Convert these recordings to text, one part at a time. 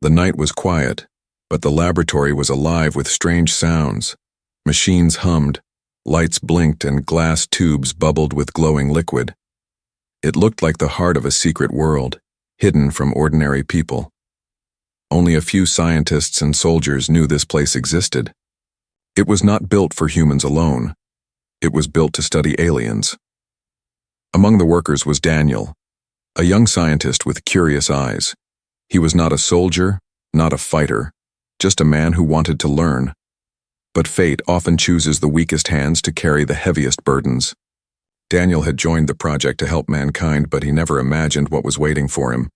The night was quiet, but the laboratory was alive with strange sounds. Machines hummed, lights blinked, and glass tubes bubbled with glowing liquid. It looked like the heart of a secret world, hidden from ordinary people. Only a few scientists and soldiers knew this place existed. It was not built for humans alone. It was built to study aliens. Among the workers was Daniel, a young scientist with curious eyes. He was not a soldier, not a fighter, just a man who wanted to learn. But fate often chooses the weakest hands to carry the heaviest burdens. Daniel had joined the project to help mankind, but he never imagined what was waiting for him.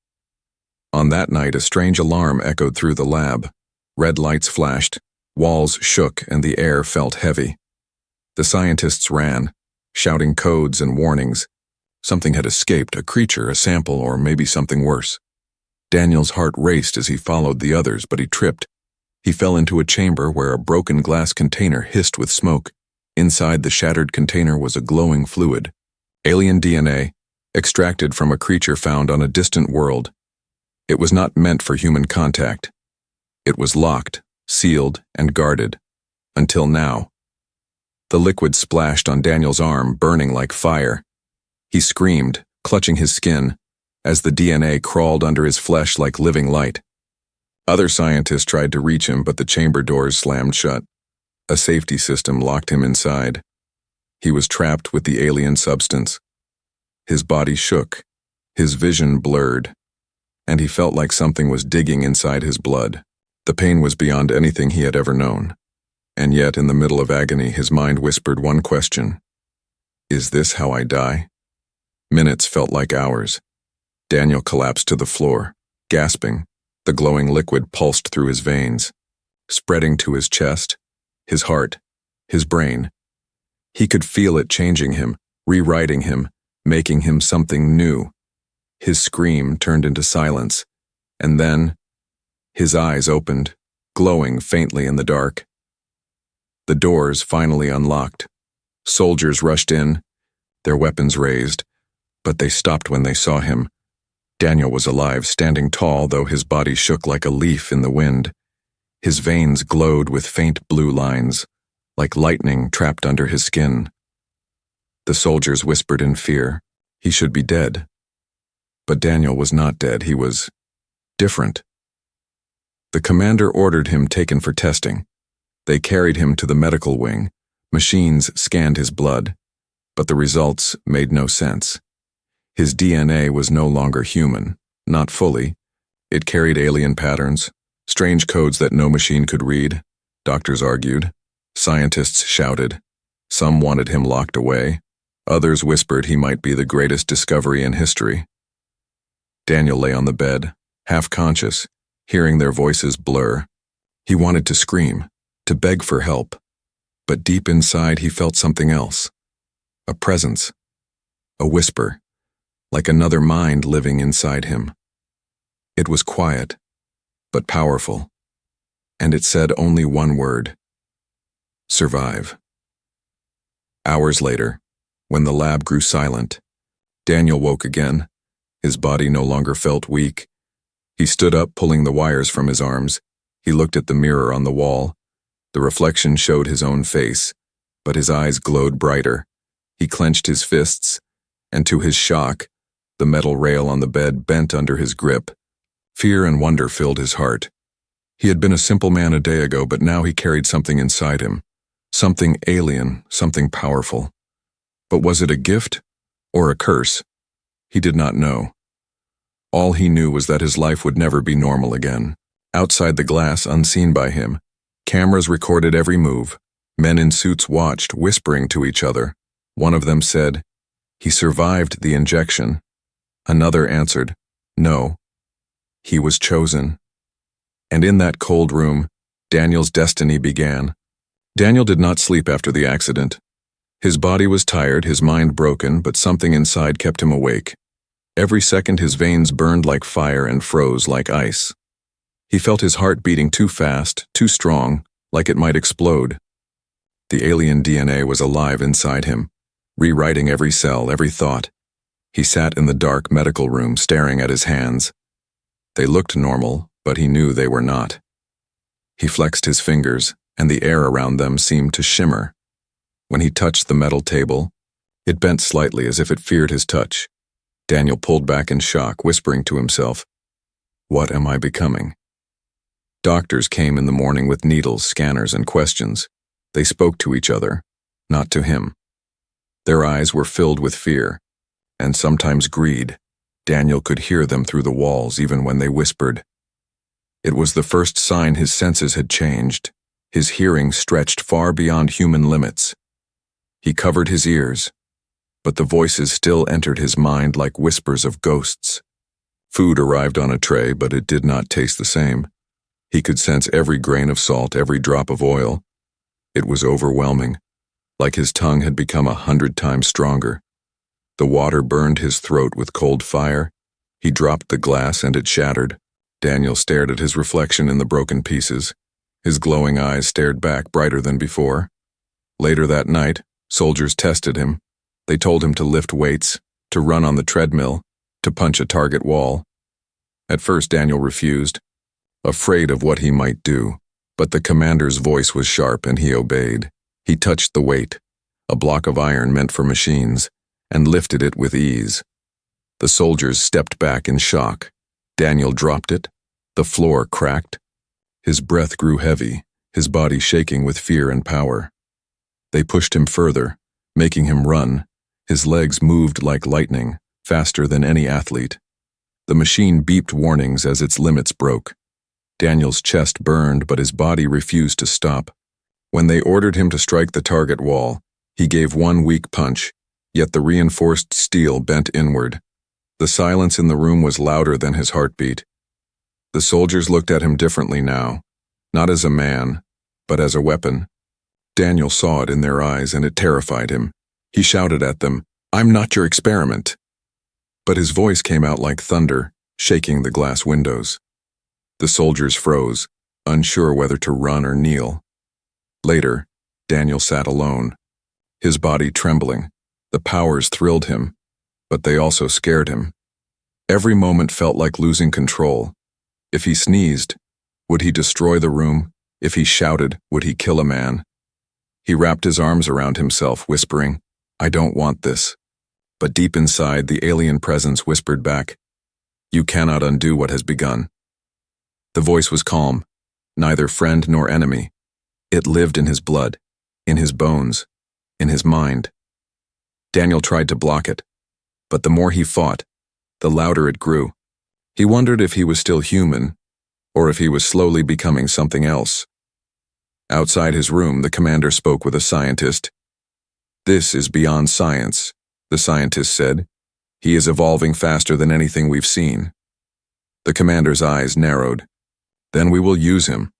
On that night, a strange alarm echoed through the lab. Red lights flashed, walls shook, and the air felt heavy. The scientists ran, shouting codes and warnings. Something had escaped, a creature, a sample, or maybe something worse. Daniel's heart raced as he followed the others, but he tripped. He fell into a chamber where a broken glass container hissed with smoke. Inside the shattered container was a glowing fluid. Alien DNA, extracted from a creature found on a distant world. It was not meant for human contact. It was locked, sealed, and guarded. Until now. The liquid splashed on Daniel's arm, burning like fire. He screamed, clutching his skin, as the DNA crawled under his flesh like living light. Other scientists tried to reach him, but the chamber doors slammed shut. A safety system locked him inside. He was trapped with the alien substance. His body shook, his vision blurred, and he felt like something was digging inside his blood. The pain was beyond anything he had ever known. And yet, in the middle of agony, his mind whispered one question. Is this how I die? Minutes felt like hours. Daniel collapsed to the floor, gasping. The glowing liquid pulsed through his veins, spreading to his chest, his heart, his brain. He could feel it changing him, rewriting him, making him something new. His scream turned into silence, and then his eyes opened, glowing faintly in the dark. The doors finally unlocked. Soldiers rushed in, their weapons raised, but they stopped when they saw him. Daniel was alive, standing tall, though his body shook like a leaf in the wind. His veins glowed with faint blue lines, like lightning trapped under his skin. The soldiers whispered in fear. He should be dead. But Daniel was not dead. He was different. The commander ordered him taken for testing. They carried him to the medical wing. Machines scanned his blood, but the results made no sense. His DNA was no longer human, not fully. It carried alien patterns, strange codes that no machine could read. Doctors argued. Scientists shouted. Some wanted him locked away. Others whispered he might be the greatest discovery in history. Daniel lay on the bed, half conscious, hearing their voices blur. He wanted to scream, to beg for help, but deep inside he felt something else. A presence, a whisper, like another mind living inside him. It was quiet, but powerful, and it said only one word: survive. Hours later, when the lab grew silent, Daniel woke again. His body no longer felt weak. He stood up, pulling the wires from his arms. He looked at the mirror on the wall. The reflection showed his own face, but his eyes glowed brighter. He clenched his fists, and to his shock, the metal rail on the bed bent under his grip. Fear and wonder filled his heart. He had been a simple man a day ago, but now he carried something inside him. Something alien, something powerful. But was it a gift or a curse? He did not know. All he knew was that his life would never be normal again. Outside the glass, unseen by him, cameras recorded every move. Men in suits watched, whispering to each other. One of them said, "He survived the injection." Another answered, "No, he was chosen." And in that cold room, Daniel's destiny began. Daniel did not sleep after the accident. His body was tired, his mind broken, but something inside kept him awake. Every second his veins burned like fire and froze like ice. He felt his heart beating too fast, too strong, like it might explode. The alien DNA was alive inside him, rewriting every cell, every thought. He sat in the dark medical room, staring at his hands. They looked normal, but he knew they were not. He flexed his fingers, and the air around them seemed to shimmer. When he touched the metal table, it bent slightly as if it feared his touch. Daniel pulled back in shock, whispering to himself, "What am I becoming?" Doctors came in the morning with needles, scanners, and questions. They spoke to each other, not to him. Their eyes were filled with fear, and sometimes greed. Daniel could hear them through the walls even when they whispered. It was the first sign his senses had changed. His hearing stretched far beyond human limits. He covered his ears, but the voices still entered his mind like whispers of ghosts. Food arrived on a tray, but it did not taste the same. He could sense every grain of salt, every drop of oil. It was overwhelming, like his tongue had become 100 times stronger. The water burned his throat with cold fire. He dropped the glass and it shattered. Daniel stared at his reflection in the broken pieces. His glowing eyes stared back, brighter than before. Later that night, soldiers tested him. They told him to lift weights, to run on the treadmill, to punch a target wall. At first Daniel refused, afraid of what he might do, but the commander's voice was sharp and he obeyed. He touched the weight, a block of iron meant for machines, and lifted it with ease. The soldiers stepped back in shock. Daniel dropped it. The floor cracked. His breath grew heavy, his body shaking with fear and power. They pushed him further, making him run. His legs moved like lightning, faster than any athlete. The machine beeped warnings as its limits broke. Daniel's chest burned, but his body refused to stop. When they ordered him to strike the target wall, he gave one weak punch, yet the reinforced steel bent inward. The silence in the room was louder than his heartbeat. The soldiers looked at him differently now, not as a man, but as a weapon. Daniel saw it in their eyes and it terrified him. He shouted at them, "I'm not your experiment." But his voice came out like thunder, shaking the glass windows. The soldiers froze, unsure whether to run or kneel. Later, Daniel sat alone, his body trembling. The powers thrilled him, but they also scared him. Every moment felt like losing control. If he sneezed, would he destroy the room? If he shouted, would he kill a man? He wrapped his arms around himself, whispering, "I don't want this." But deep inside, the alien presence whispered back, "You cannot undo what has begun." The voice was calm, neither friend nor enemy. It lived in his blood, in his bones, in his mind. Daniel tried to block it, but the more he fought, the louder it grew. He wondered if he was still human, or if he was slowly becoming something else. Outside his room, the commander spoke with a scientist. "This is beyond science," the scientist said. "He is evolving faster than anything we've seen." The commander's eyes narrowed. "Then we will use him."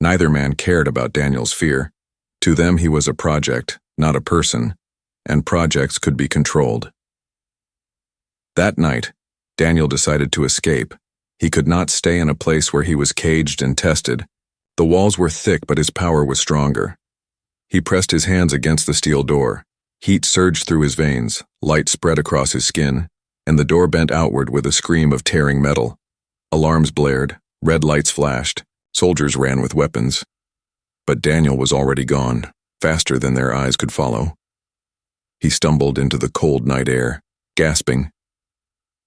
Neither man cared about Daniel's fear. To them he was a project, not a person, and projects could be controlled. That night, Daniel decided to escape. He could not stay in a place where he was caged and tested. The walls were thick, but his power was stronger. He pressed his hands against the steel door. Heat surged through his veins, light spread across his skin, and the door bent outward with a scream of tearing metal. Alarms blared, red lights flashed, soldiers ran with weapons. But Daniel was already gone, faster than their eyes could follow. He stumbled into the cold night air, gasping.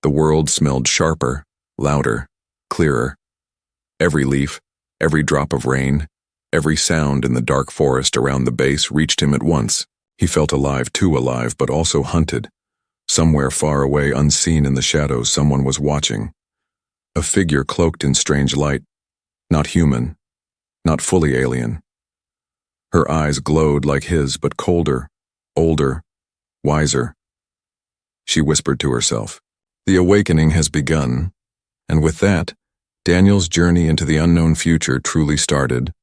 The world smelled sharper, louder, clearer. Every leaf, every drop of rain, every sound in the dark forest around the base reached him at once. He felt alive, too alive, but also hunted. Somewhere far away, unseen in the shadows, someone was watching. A figure cloaked in strange light, not human, not fully alien. Her eyes glowed like his, but colder, older, wiser. She whispered to herself, "The awakening has begun." And with that, Daniel's journey into the unknown future truly started.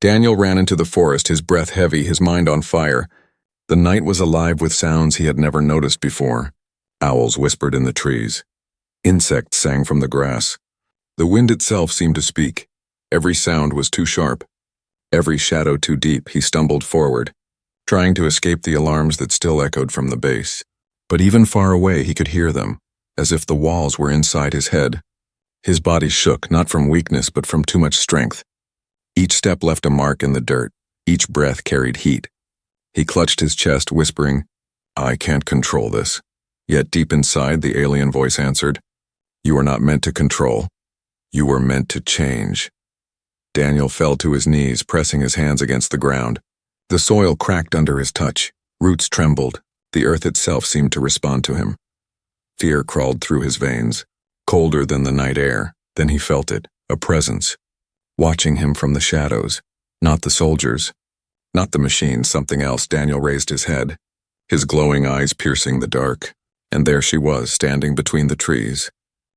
Daniel ran into the forest, his breath heavy, his mind on fire. The night was alive with sounds he had never noticed before. Owls whispered in the trees. Insects sang from the grass. The wind itself seemed to speak. Every sound was too sharp. Every shadow too deep. He stumbled forward, trying to escape the alarms that still echoed from the base. But even far away he could hear them, as if the walls were inside his head. His body shook, not from weakness but from too much strength. Each step left a mark in the dirt. Each breath carried heat. He clutched his chest, whispering, "I can't control this." Yet deep inside, the alien voice answered, "You are not meant to control. You were meant to change." Daniel fell to his knees, pressing his hands against the ground. The soil cracked under his touch. Roots trembled. The earth itself seemed to respond to him. Fear crawled through his veins, colder than the night air. Then he felt it, a presence, watching him from the shadows. Not the soldiers, not the machines, something else. Daniel raised his head, his glowing eyes piercing the dark. And there she was, standing between the trees,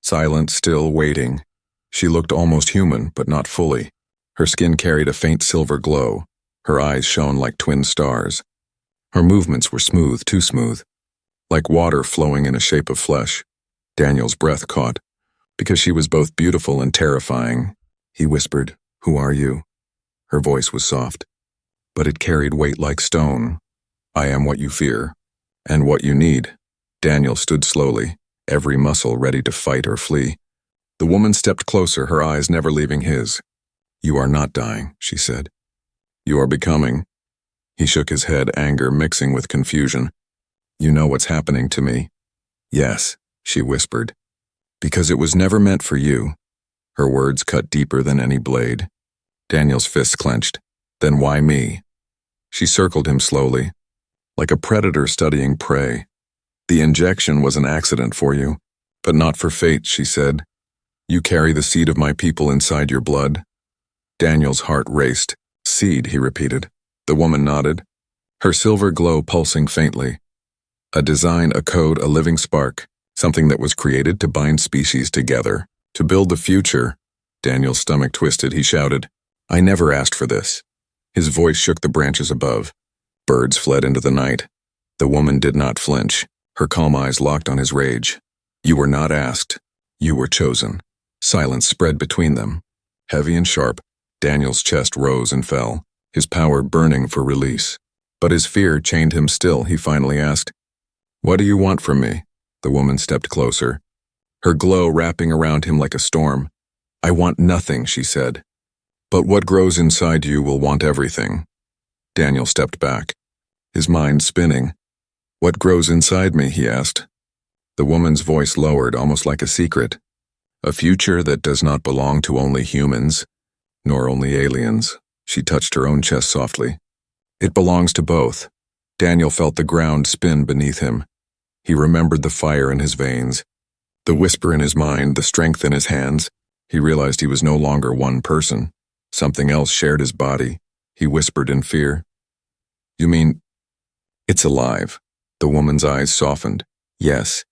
silent, still, waiting. She looked almost human, but not fully. Her skin carried a faint silver glow. Her eyes shone like twin stars. Her movements were smooth, too smooth, like water flowing in a shape of flesh. Daniel's breath caught, because she was both beautiful and terrifying. He whispered, "Who are you?" Her voice was soft, but it carried weight like stone. "I am what you fear, and what you need." Daniel stood slowly, every muscle ready to fight or flee. The woman stepped closer, her eyes never leaving his. "You are not dying," she said. "You are becoming." He shook his head, anger mixing with confusion. "You know what's happening to me?" "Yes," she whispered. "Because it was never meant for you." Her words cut deeper than any blade. Daniel's fists clenched. "Then why me?" She circled him slowly, like a predator studying prey. "The injection was an accident for you, but not for fate," she said. "You carry the seed of my people inside your blood." Daniel's heart raced. "Seed," he repeated. The woman nodded, her silver glow pulsing faintly. "A design, a code, a living spark, something that was created to bind species together, to build the future." Daniel's stomach twisted. He shouted, "I never asked for this." His voice shook the branches above. Birds fled into the night. The woman did not flinch, her calm eyes locked on his rage. "You were not asked. You were chosen." Silence spread between them. Heavy and sharp, Daniel's chest rose and fell, his power burning for release. But his fear chained him still. He finally asked, "What do you want from me?" The woman stepped closer, her glow wrapping around him like a storm. "I want nothing," she said. "But what grows inside you will want everything." Daniel stepped back, his mind spinning. "What grows inside me?" he asked. The woman's voice lowered, almost like a secret. "A future that does not belong to only humans, nor only aliens." She touched her own chest softly. "It belongs to both." Daniel felt the ground spin beneath him. He remembered the fire in his veins, the whisper in his mind, the strength in his hands. He realized he was no longer one person. Something else shared his body. He whispered in fear, "You mean, it's alive?" The woman's eyes softened. "Yes,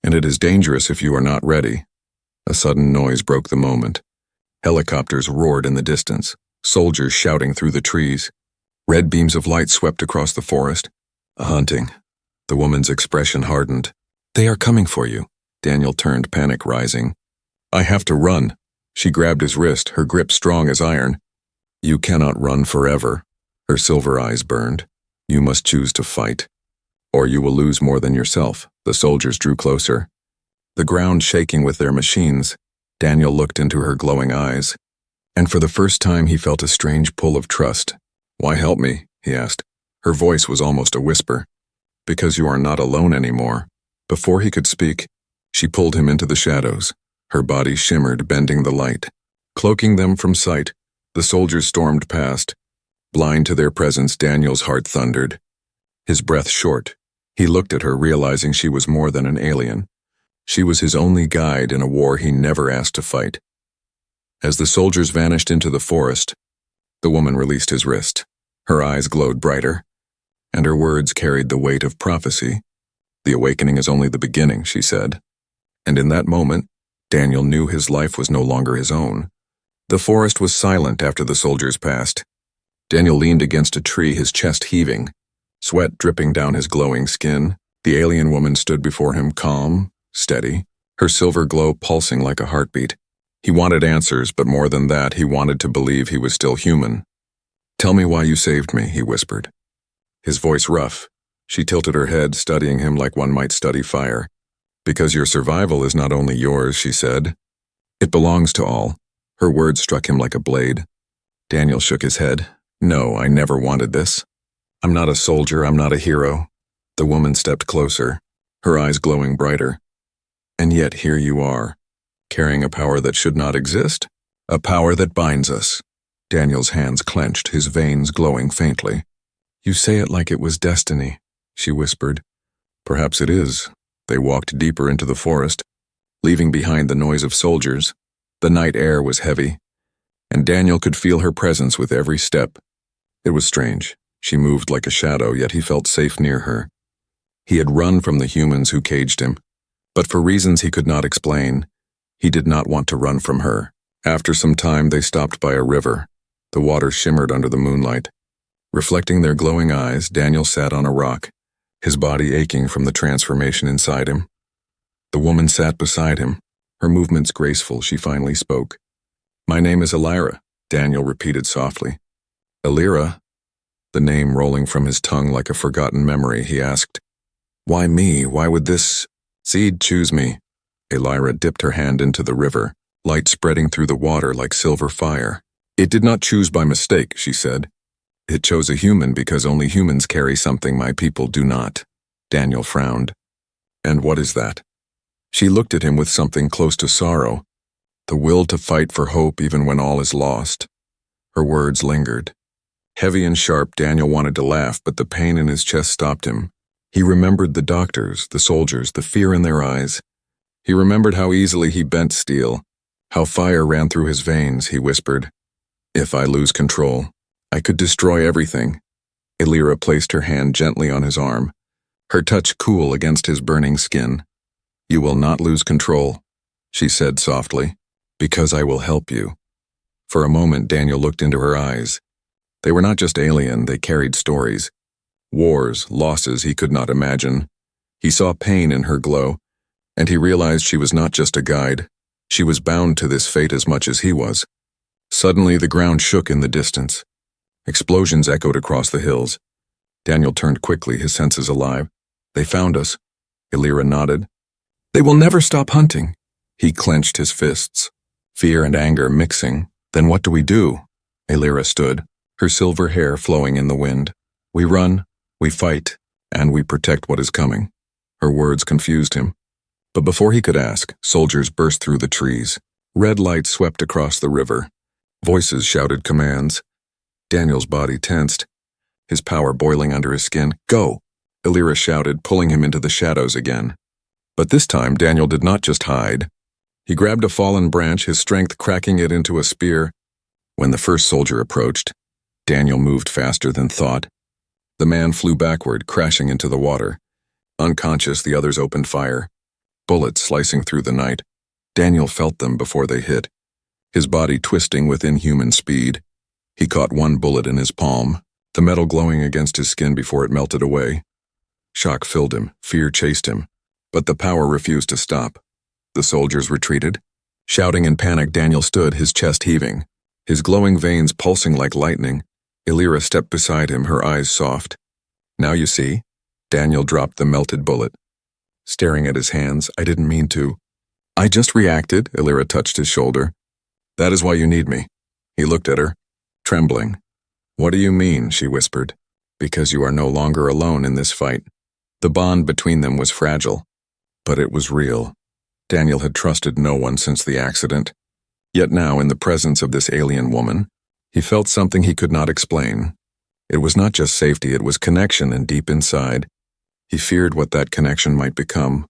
and it is dangerous if you are not ready." A sudden noise broke the moment. Helicopters roared in the distance, soldiers shouting through the trees. Red beams of light swept across the forest. "A hunting." The woman's expression hardened. "They are coming for you." Daniel turned, panic rising. "I have to run." She grabbed his wrist, her grip strong as iron. "You cannot run forever." Her silver eyes burned. "You must choose to fight, or you will lose more than yourself." The soldiers drew closer, the ground shaking with their machines. Daniel looked into her glowing eyes, and for the first time he felt a strange pull of trust. "Why help me?" he asked. Her voice was almost a whisper. "Because you are not alone anymore." Before he could speak, she pulled him into the shadows. Her body shimmered, bending the light, cloaking them from sight. The soldiers stormed past. Blind to their presence, Daniel's heart thundered, his breath short. He looked at her, realizing she was more than an alien. She was his only guide in a war he never asked to fight. As the soldiers vanished into the forest, the woman released his wrist. Her eyes glowed brighter, and her words carried the weight of prophecy. "The awakening is only the beginning," she said. And in that moment, Daniel knew his life was no longer his own. The forest was silent after the soldiers passed. Daniel leaned against a tree, his chest heaving, sweat dripping down his glowing skin. The alien woman stood before him, calm, steady, her silver glow pulsing like a heartbeat. He wanted answers, but more than that, he wanted to believe he was still human. "Tell me why you saved me," he whispered. His voice rough. She tilted her head, studying him like one might study fire. "Because your survival is not only yours," she said, It belongs to all. Her words struck him like a blade. Daniel shook his head. No, I never wanted this. I'm not a soldier, I'm not a hero. The woman stepped closer, her eyes glowing brighter. And yet here you are, carrying a power that should not exist, a power that binds us. Daniel's hands clenched, his veins glowing faintly. You say it like it was destiny, she whispered. Perhaps it is. They walked deeper into the forest, leaving behind the noise of soldiers. The night air was heavy, and Daniel could feel her presence with every step. It was strange. She moved like a shadow, yet he felt safe near her. He had run from the humans who caged him, but for reasons he could not explain, he did not want to run from her. After some time, they stopped by a river. The water shimmered under the moonlight. Reflecting their glowing eyes, Daniel sat on a rock, his body aching from the transformation inside him. The woman sat beside him, her movements graceful. She finally spoke. My name is Elira, Daniel repeated softly. Elira? The name rolling from his tongue like a forgotten memory, he asked. Why me? Why would this seed choose me? Elira dipped her hand into the river, light spreading through the water like silver fire. It did not choose by mistake, she said. It chose a human because only humans carry something my people do not. Daniel frowned. And what is that? She looked at him with something close to sorrow, the will to fight for hope even when all is lost. Her words lingered. Heavy and sharp, Daniel wanted to laugh, but the pain in his chest stopped him. He remembered the doctors, the soldiers, the fear in their eyes. He remembered how easily he bent steel, how fire ran through his veins. He whispered, If I lose control, I could destroy everything. Elira placed her hand gently on his arm, her touch cool against his burning skin. You will not lose control, she said softly, because I will help you. For a moment, Daniel looked into her eyes. They were not just alien, they carried stories. Wars, losses he could not imagine. He saw pain in her glow, and he realized she was not just a guide. She was bound to this fate as much as he was. Suddenly, the ground shook in the distance. Explosions echoed across the hills. Daniel turned quickly, his senses alive. They found us. Elira nodded. They will never stop hunting. He clenched his fists, fear and anger mixing. Then what do we do? Elira stood, her silver hair flowing in the wind. We run, we fight, and we protect what is coming. Her words confused him. But before he could ask, soldiers burst through the trees. Red lights swept across the river. Voices shouted commands. Daniel's body tensed, his power boiling under his skin. Go! Elira shouted, pulling him into the shadows again. But this time, Daniel did not just hide. He grabbed a fallen branch, his strength cracking it into a spear. When the first soldier approached, Daniel moved faster than thought. The man flew backward, crashing into the water. Unconscious, the others opened fire. Bullets slicing through the night. Daniel felt them before they hit, his body twisting with inhuman speed. He caught one bullet in his palm, the metal glowing against his skin before it melted away. Shock filled him, fear chased him, but the power refused to stop. The soldiers retreated. Shouting in panic, Daniel stood, his chest heaving, his glowing veins pulsing like lightning. Elira stepped beside him, her eyes soft. Now you see? Daniel dropped the melted bullet. Staring at his hands, I didn't mean to. I just reacted, Elira touched his shoulder. That is why you need me. He looked at her, trembling. What do you mean, she whispered. Because you are no longer alone in this fight. The bond between them was fragile, but it was real. Daniel had trusted no one since the accident. Yet now, in the presence of this alien woman, he felt something he could not explain. It was not just safety, it was connection, and deep inside, he feared what that connection might become.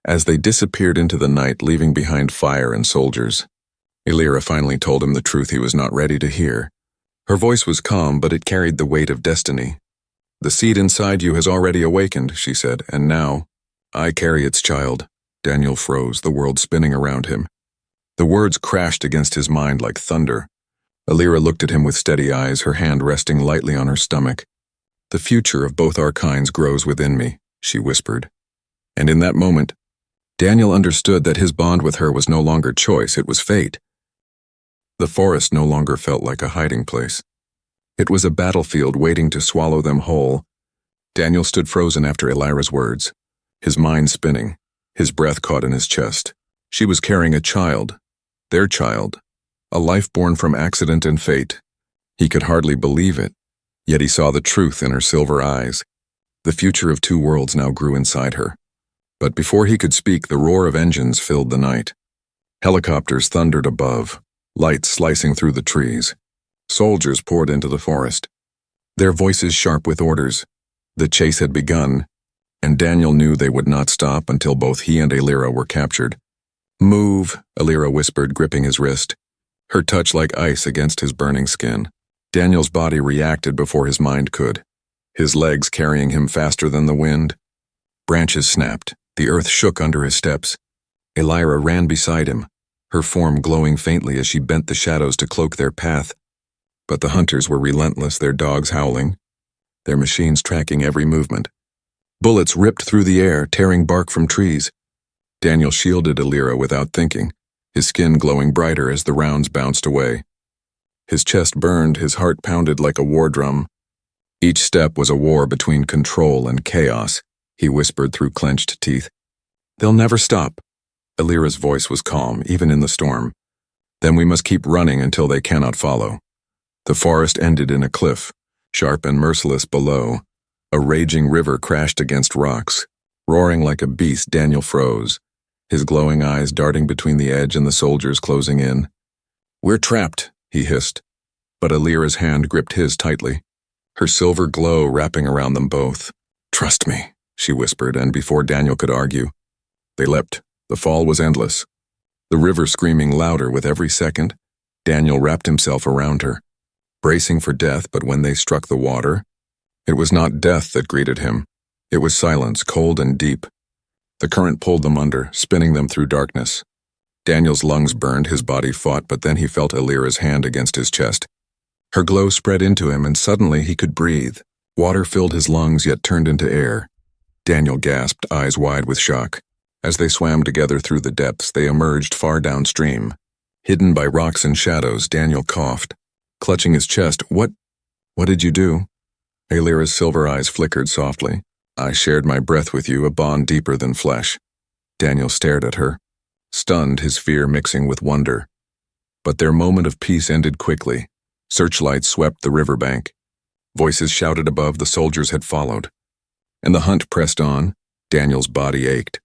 As they disappeared into the night, leaving behind fire and soldiers, Elira finally told him the truth he was not ready to hear. Her voice was calm, but it carried the weight of destiny. The seed inside you has already awakened, she said, and now, I carry its child. Daniel froze, the world spinning around him. The words crashed against his mind like thunder. Elira looked at him with steady eyes, her hand resting lightly on her stomach. The future of both our kinds grows within me, she whispered. And in that moment, Daniel understood that his bond with her was no longer choice, it was fate. The forest no longer felt like a hiding place. It was a battlefield waiting to swallow them whole. Daniel stood frozen after Elira's words, his mind spinning, his breath caught in his chest. She was carrying a child, Their child. A life born from accident and fate. He could hardly believe it, yet he saw the truth in her silver eyes. The future of two worlds now grew inside her. But before he could speak, the roar of engines filled the night. Helicopters thundered above, lights slicing through the trees. Soldiers poured into the forest, their voices sharp with orders. The chase had begun, and Daniel knew they would not stop until both he and Alira were captured. "Move," Alira whispered, gripping his wrist, her touch like ice against his burning skin. Daniel's body reacted before his mind could, his legs carrying him faster than the wind. Branches snapped, the earth shook under his steps. Alira ran beside him, her form glowing faintly as she bent the shadows to cloak their path. But the hunters were relentless, their dogs howling, their machines tracking every movement. Bullets ripped through the air, tearing bark from trees. Daniel shielded Alira without thinking, his skin glowing brighter as the rounds bounced away. His chest burned, his heart pounded like a war drum. Each step was a war between control and chaos, he whispered through clenched teeth. "They'll never stop." Alira's voice was calm, even in the storm. "Then we must keep running until they cannot follow." The forest ended in a cliff, sharp and merciless below. A raging river crashed against rocks. Roaring like a beast, Daniel froze, his glowing eyes darting between the edge and the soldiers closing in. "We're trapped," he hissed, but Alira's hand gripped his tightly, her silver glow wrapping around them both. "Trust me," she whispered, and before Daniel could argue, they leapt. The fall was endless, the river screaming louder with every second. Daniel wrapped himself around her, bracing for death, but when they struck the water, it was not death that greeted him. It was silence, cold and deep. The current pulled them under, spinning them through darkness. Daniel's lungs burned, his body fought, but then he felt Alira's hand against his chest. Her glow spread into him, and suddenly he could breathe. Water filled his lungs, yet turned into air. Daniel gasped, eyes wide with shock. As they swam together through the depths, they emerged far downstream. Hidden by rocks and shadows, Daniel coughed, clutching his chest. What did you do?" Alira's silver eyes flickered softly. "I shared my breath with you, a bond deeper than flesh." Daniel stared at her, stunned, his fear mixing with wonder. But their moment of peace ended quickly. Searchlights swept the riverbank. Voices shouted above, the soldiers had followed. And the hunt pressed on. Daniel's body ached.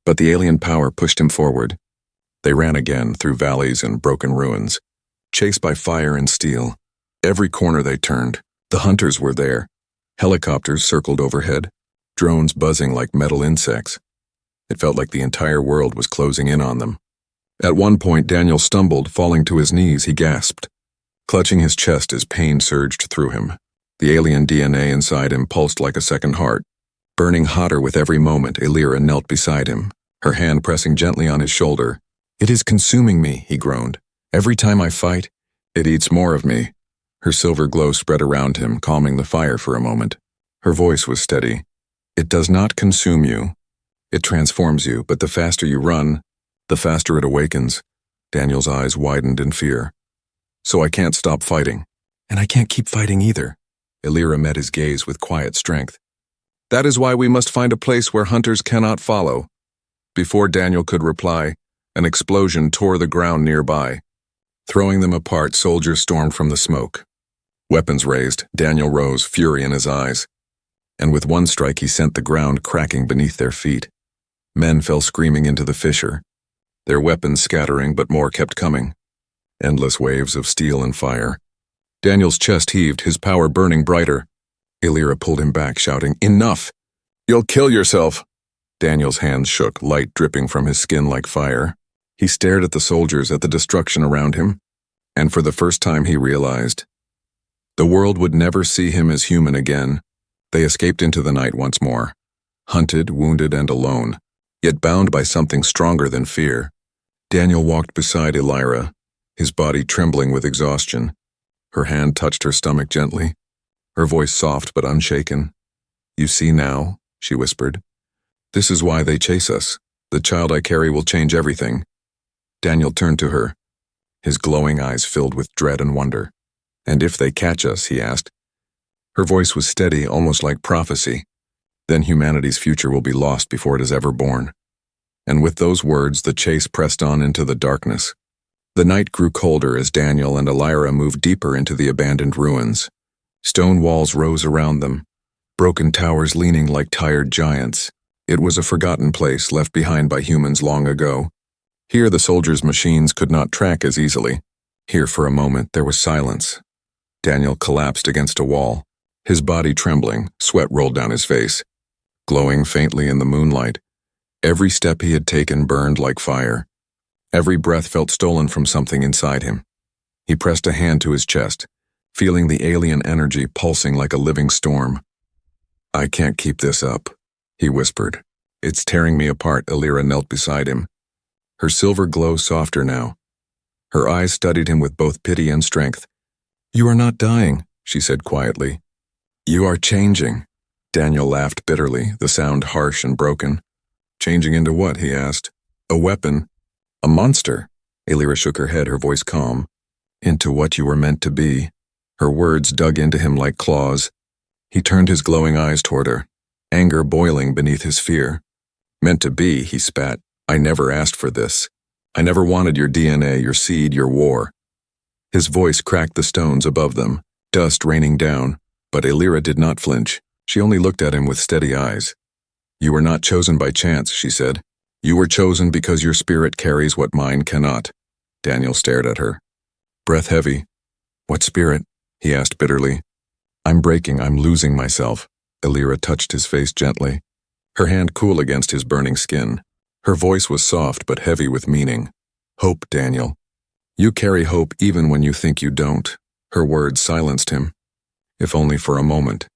But the alien power pushed him forward. They ran again, through valleys and broken ruins, chased by fire and steel. Every corner they turned, the hunters were there. Helicopters circled overhead, drones buzzing like metal insects. It felt like the entire world was closing in on them. At one point, Daniel stumbled, falling to his knees. He gasped, clutching his chest as pain surged through him. The alien DNA inside him pulsed like a second heart. Burning hotter with every moment, Alira knelt beside him, her hand pressing gently on his shoulder. "It is consuming me," he groaned. "Every time I fight, it eats more of me." Her silver glow spread around him, calming the fire for a moment. Her voice was steady. "It does not consume you. It transforms you, but the faster you run, the faster it awakens." Daniel's eyes widened in fear. "So I can't stop fighting." "And I can't keep fighting either." Alira met his gaze with quiet strength. "That is why we must find a place where hunters cannot follow." Before Daniel could reply, an explosion tore the ground nearby. Throwing them apart, soldiers stormed from the smoke. Weapons raised, Daniel rose, fury in his eyes. And with one strike he sent the ground cracking beneath their feet. Men fell screaming into the fissure, their weapons scattering, but more kept coming. Endless waves of steel and fire. Daniel's chest heaved, his power burning brighter. Alira pulled him back, shouting, "Enough! You'll kill yourself!" Daniel's hands shook, light dripping from his skin like fire. He stared at the soldiers, at the destruction around him, and for the first time he realized the world would never see him as human again. They escaped into the night once more, hunted, wounded, and alone, yet bound by something stronger than fear. Daniel walked beside Alira, his body trembling with exhaustion. Her hand touched her stomach gently, her voice soft but unshaken. "You see now," she whispered. "This is why they chase us. The child I carry will change everything." Daniel turned to her, his glowing eyes filled with dread and wonder. "And if they catch us?" he asked. Her voice was steady, almost like prophecy. "Then humanity's future will be lost before it is ever born." And with those words, the chase pressed on into the darkness. The night grew colder as Daniel and Elira moved deeper into the abandoned ruins. Stone walls rose around them, broken towers leaning like tired giants. It was a forgotten place left behind by humans long ago. Here the soldiers' machines could not track as easily. Here for a moment there was silence. Daniel collapsed against a wall, his body trembling, sweat rolled down his face. Glowing faintly in the moonlight, every step he had taken burned like fire. Every breath felt stolen from something inside him. He pressed a hand to his chest, feeling the alien energy pulsing like a living storm. "I can't keep this up," he whispered. "It's tearing me apart." Elira knelt beside him, her silver glow softer now. Her eyes studied him with both pity and strength. "You are not dying," she said quietly. "You are changing." Daniel laughed bitterly, the sound harsh and broken. "Changing into what?" he asked. "A weapon. A monster." Elira shook her head, her voice calm. "Into what you were meant to be." Her words dug into him like claws. He turned his glowing eyes toward her, anger boiling beneath his fear. "Meant to be," he spat. "I never asked for this. I never wanted your DNA, your seed, your war." His voice cracked the stones above them, dust raining down, but Elira did not flinch. She only looked at him with steady eyes. "You were not chosen by chance," she said. "You were chosen because your spirit carries what mine cannot." Daniel stared at her, breath heavy. "What spirit?" he asked bitterly. "I'm breaking, I'm losing myself." Elira touched his face gently, her hand cool against his burning skin. Her voice was soft but heavy with meaning. "Hope, Daniel. You carry hope even when you think you don't." Her words silenced him, if only for a moment.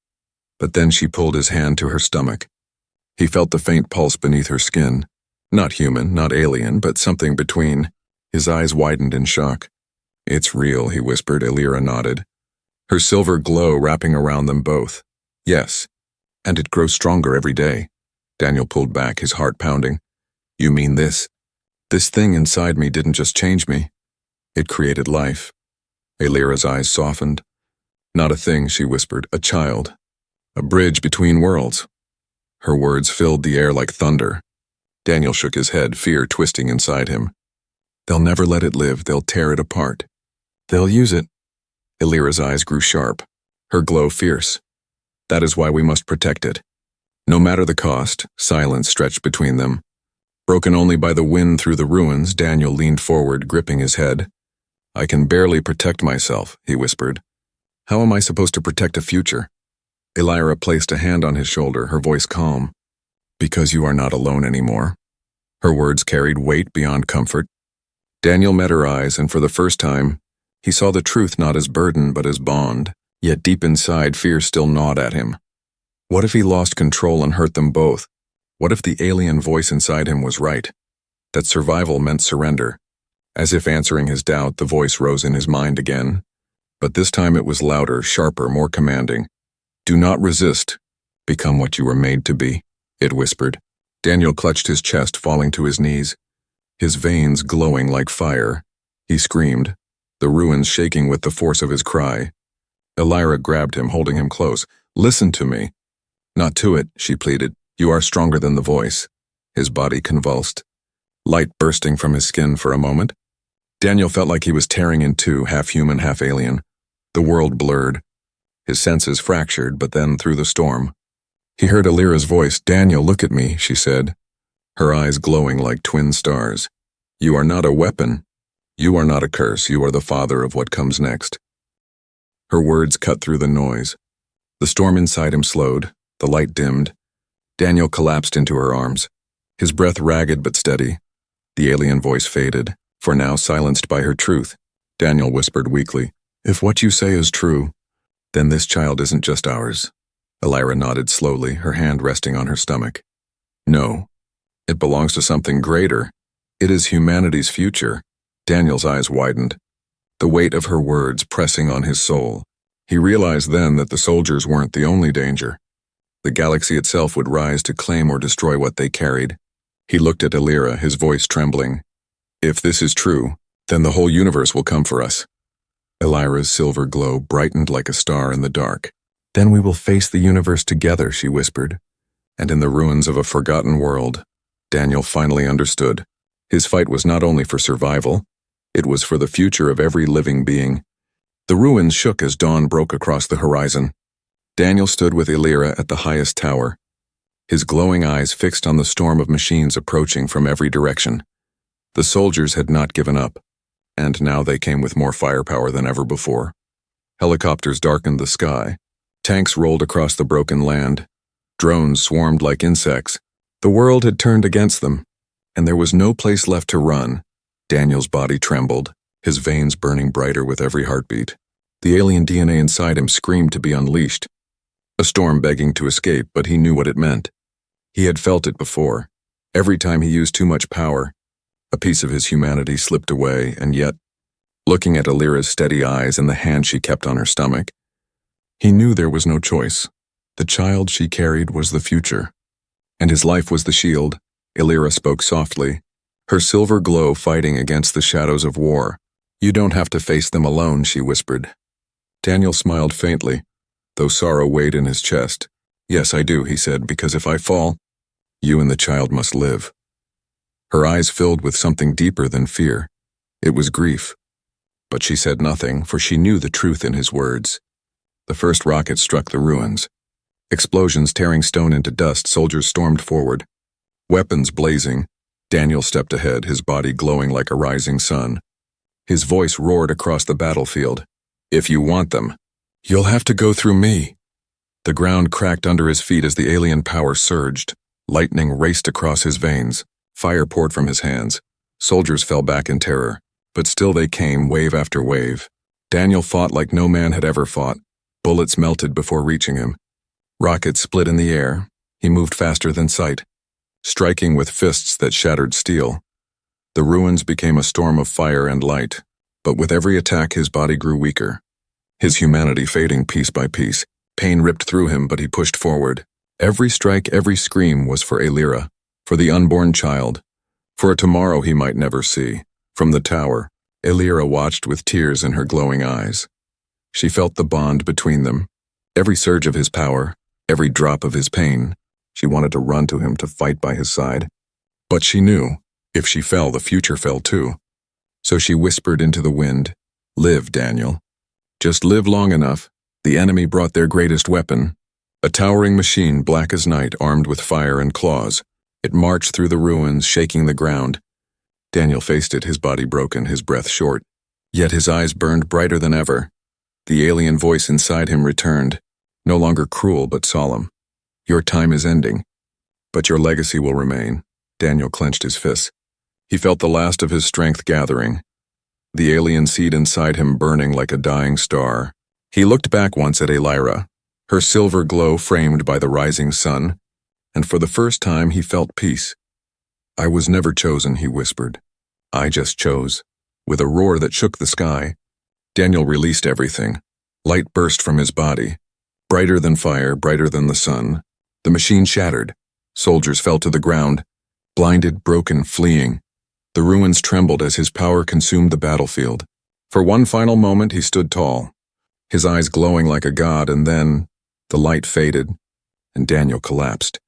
But then she pulled his hand to her stomach. He felt the faint pulse beneath her skin. Not human, not alien, but something between. His eyes widened in shock. "It's real," he whispered. Elira nodded, her silver glow wrapping around them both. "Yes, and it grows stronger every day." Daniel pulled back, his heart pounding. "You mean this? This thing inside me didn't just change me. It created life." Elira's eyes softened. "Not a thing," she whispered. "A child. A bridge between worlds." Her words filled the air like thunder. Daniel shook his head, fear twisting inside him. "They'll never let it live. They'll tear it apart. They'll use it." Elira's eyes grew sharp, her glow fierce. "That is why we must protect it. No matter the cost." Silence stretched between them. Broken only by the wind through the ruins, Daniel leaned forward, gripping his head. "I can barely protect myself," he whispered. "How am I supposed to protect a future?" Elira placed a hand on his shoulder, her voice calm. "Because you are not alone anymore." Her words carried weight beyond comfort. Daniel met her eyes, and for the first time, he saw the truth not as burden but as bond, yet deep inside fear still gnawed at him. What if he lost control and hurt them both? What if the alien voice inside him was right? That survival meant surrender. As if answering his doubt, the voice rose in his mind again. But this time it was louder, sharper, more commanding. "Do not resist. Become what you were made to be," it whispered. Daniel clutched his chest, falling to his knees, his veins glowing like fire. He screamed, the ruins shaking with the force of his cry. Elira grabbed him, holding him close. "Listen to me." "Not to it," she pleaded. "You are stronger than the voice." His body convulsed, light bursting from his skin for a moment. Daniel felt like he was tearing in two, half human, half alien. The world blurred, his senses fractured, but then through the storm, he heard Elira's voice. "Daniel, look at me," she said, her eyes glowing like twin stars. "You are not a weapon. You are not a curse. You are the father of what comes next." Her words cut through the noise. The storm inside him slowed, the light dimmed. Daniel collapsed into her arms, his breath ragged but steady. The alien voice faded, for now silenced by her truth. Daniel whispered weakly, "If what you say is true, then this child isn't just ours." Elira nodded slowly, her hand resting on her stomach. "No, it belongs to something greater. It is humanity's future." Daniel's eyes widened, the weight of her words pressing on his soul. He realized then that the soldiers weren't the only danger. The galaxy itself would rise to claim or destroy what they carried. He looked at Elira, his voice trembling. "If this is true, then the whole universe will come for us." Elira's silver glow brightened like a star in the dark. "Then we will face the universe together," she whispered. And in the ruins of a forgotten world, Daniel finally understood. His fight was not only for survival, It was for the future of every living being. The ruins shook as dawn broke across the horizon. Daniel stood with Illyra at the highest tower, his glowing eyes fixed on the storm of machines approaching from every direction. The soldiers had not given up, and now they came with more firepower than ever before. Helicopters darkened the sky. Tanks rolled across the broken land. Drones swarmed like insects. The world had turned against them, and there was no place left to run. Daniel's body trembled, his veins burning brighter with every heartbeat. The alien DNA inside him screamed to be unleashed. A storm begging to escape, but he knew what it meant. He had felt it before. Every time he used too much power, a piece of his humanity slipped away, and yet, looking at Illyra's steady eyes and the hand she kept on her stomach, he knew there was no choice. The child she carried was the future, and his life was the shield. Illyra spoke softly, her silver glow fighting against the shadows of war. "You don't have to face them alone," she whispered. Daniel smiled faintly, though sorrow weighed in his chest. "Yes, I do," he said, "because if I fall, you and the child must live." Her eyes filled with something deeper than fear. It was grief. But she said nothing, for she knew the truth in his words. The first rocket struck the ruins. Explosions tearing stone into dust, soldiers stormed forward. Weapons blazing, Daniel stepped ahead, his body glowing like a rising sun. His voice roared across the battlefield. "If you want them, you'll have to go through me." The ground cracked under his feet as the alien power surged. Lightning raced across his veins. Fire poured from his hands. Soldiers fell back in terror, but still they came, wave after wave. Daniel fought like no man had ever fought. Bullets melted before reaching him. Rockets split in the air. He moved faster than sight, striking with fists that shattered steel. The ruins became a storm of fire and light, but with every attack his body grew weaker, his humanity fading piece by piece. Pain ripped through him, but he pushed forward. Every strike, every scream was for Illyra, for the unborn child, for a tomorrow he might never see. From the tower, Illyra watched with tears in her glowing eyes. She felt the bond between them, every surge of his power, every drop of his pain. She wanted to run to him, to fight by his side. But she knew, if she fell, the future fell too. So she whispered into the wind, "Live, Daniel. Just live long enough." The enemy brought their greatest weapon, a towering machine black as night, armed with fire and claws. It marched through the ruins, shaking the ground. Daniel faced it, his body broken, his breath short. Yet his eyes burned brighter than ever. The alien voice inside him returned, no longer cruel but solemn. "Your time is ending, but your legacy will remain." Daniel clenched his fists. He felt the last of his strength gathering, the alien seed inside him burning like a dying star. He looked back once at Illyra, her silver glow framed by the rising sun, and for the first time he felt peace. "I was never chosen," he whispered. "I just chose." With a roar that shook the sky, Daniel released everything. Light burst from his body, brighter than fire, brighter than the sun. The machine shattered. Soldiers fell to the ground, blinded, broken, fleeing. The ruins trembled as his power consumed the battlefield. For one final moment he stood tall, his eyes glowing like a god, and then the light faded, and Daniel collapsed.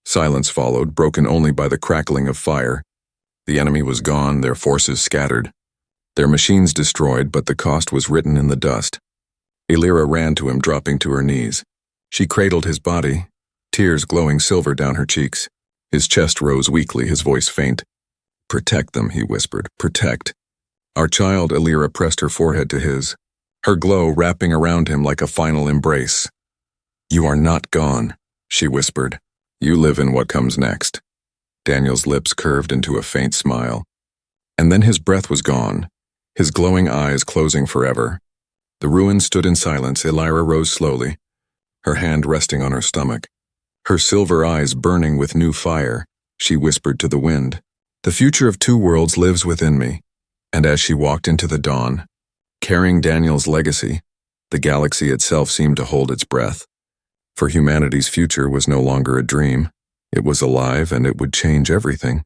Silence followed, broken only by the crackling of fire. The enemy was gone, their forces scattered, their machines destroyed, but the cost was written in the dust. Illyra ran to him, dropping to her knees. She cradled his body, tears glowing silver down her cheeks. His chest rose weakly, his voice faint. "Protect them," he whispered. "Protect." "Our child," Illyra pressed her forehead to his, her glow wrapping around him like a final embrace. "You are not gone," she whispered. "You live in what comes next." Daniel's lips curved into a faint smile. And then his breath was gone, his glowing eyes closing forever. The ruins stood in silence. Illyra rose slowly, her hand resting on her stomach, her silver eyes burning with new fire. She whispered to the wind, "The future of two worlds lives within me." And as she walked into the dawn, carrying Daniel's legacy, the galaxy itself seemed to hold its breath. For humanity's future was no longer a dream. It was alive, and it would change everything.